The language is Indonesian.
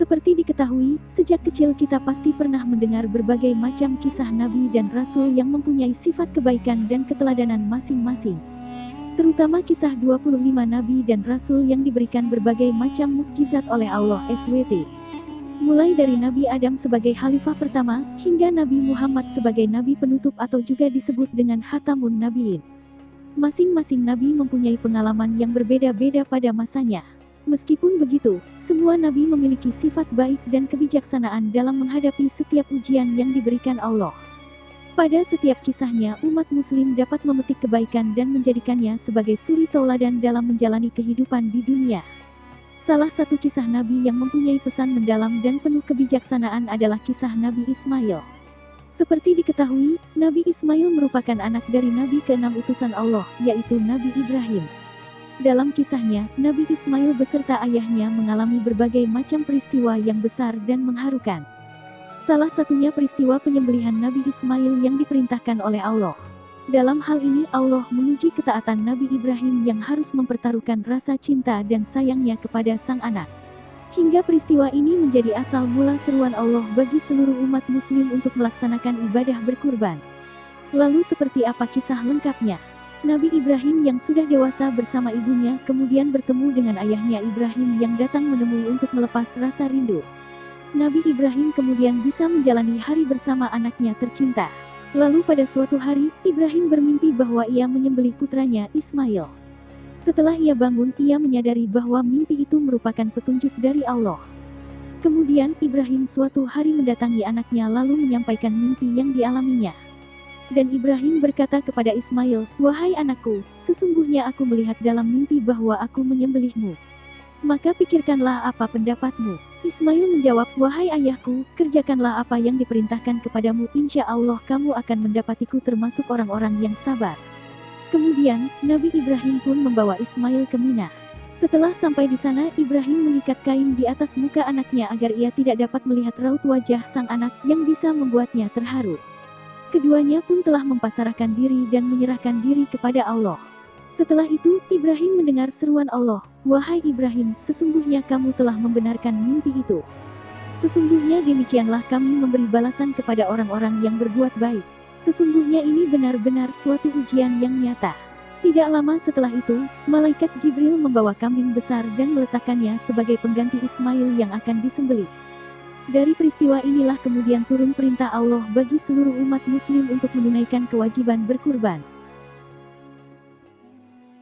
Seperti diketahui, sejak kecil kita pasti pernah mendengar berbagai macam kisah nabi dan rasul yang mempunyai sifat kebaikan dan keteladanan masing-masing. Terutama kisah 25 nabi dan rasul yang diberikan berbagai macam mukjizat oleh Allah SWT. Mulai dari Nabi Adam sebagai khalifah pertama, hingga Nabi Muhammad sebagai nabi penutup atau juga disebut dengan Khatamun Nabiin. Masing-masing nabi mempunyai pengalaman yang berbeda-beda pada masanya. Meskipun begitu, semua nabi memiliki sifat baik dan kebijaksanaan dalam menghadapi setiap ujian yang diberikan Allah. Pada setiap kisahnya, umat muslim dapat memetik kebaikan dan menjadikannya sebagai suri tauladan dalam menjalani kehidupan di dunia. Salah satu kisah nabi yang mempunyai pesan mendalam dan penuh kebijaksanaan adalah kisah Nabi Ismail. Seperti diketahui, Nabi Ismail merupakan anak dari nabi ke-6 utusan Allah, yaitu Nabi Ibrahim. Dalam kisahnya, Nabi Ismail beserta ayahnya mengalami berbagai macam peristiwa yang besar dan mengharukan. Salah satunya peristiwa penyembelihan Nabi Ismail yang diperintahkan oleh Allah. Dalam hal ini Allah menguji ketaatan Nabi Ibrahim yang harus mempertaruhkan rasa cinta dan sayangnya kepada sang anak. Hingga peristiwa ini menjadi asal mula seruan Allah bagi seluruh umat muslim untuk melaksanakan ibadah berkurban. Lalu seperti apa kisah lengkapnya? Nabi Ibrahim yang sudah dewasa bersama ibunya kemudian bertemu dengan ayahnya Ibrahim yang datang menemui untuk melepas rasa rindu. Nabi Ibrahim kemudian bisa menjalani hari bersama anaknya tercinta. Lalu pada suatu hari, Ibrahim bermimpi bahwa ia menyembelih putranya Ismail. Setelah ia bangun, ia menyadari bahwa mimpi itu merupakan petunjuk dari Allah. Kemudian Ibrahim suatu hari mendatangi anaknya lalu menyampaikan mimpi yang dialaminya. Dan Ibrahim berkata kepada Ismail, "Wahai anakku, sesungguhnya aku melihat dalam mimpi bahwa aku menyembelihmu. Maka pikirkanlah apa pendapatmu." Ismail menjawab, "Wahai ayahku, kerjakanlah apa yang diperintahkan kepadamu, insya Allah kamu akan mendapatiku termasuk orang-orang yang sabar." Kemudian, Nabi Ibrahim pun membawa Ismail ke Mina. Setelah sampai di sana, Ibrahim mengikat kain di atas muka anaknya agar ia tidak dapat melihat raut wajah sang anak yang bisa membuatnya terharu. Keduanya pun telah mempasrahkan diri dan menyerahkan diri kepada Allah. Setelah itu, Ibrahim mendengar seruan Allah, "Wahai Ibrahim, sesungguhnya kamu telah membenarkan mimpi itu. Sesungguhnya demikianlah kami memberi balasan kepada orang-orang yang berbuat baik. Sesungguhnya ini benar-benar suatu ujian yang nyata." Tidak lama setelah itu, malaikat Jibril membawa kambing besar dan meletakkannya sebagai pengganti Ismail yang akan disembelih. Dari peristiwa inilah kemudian turun perintah Allah bagi seluruh umat muslim untuk menunaikan kewajiban berkurban.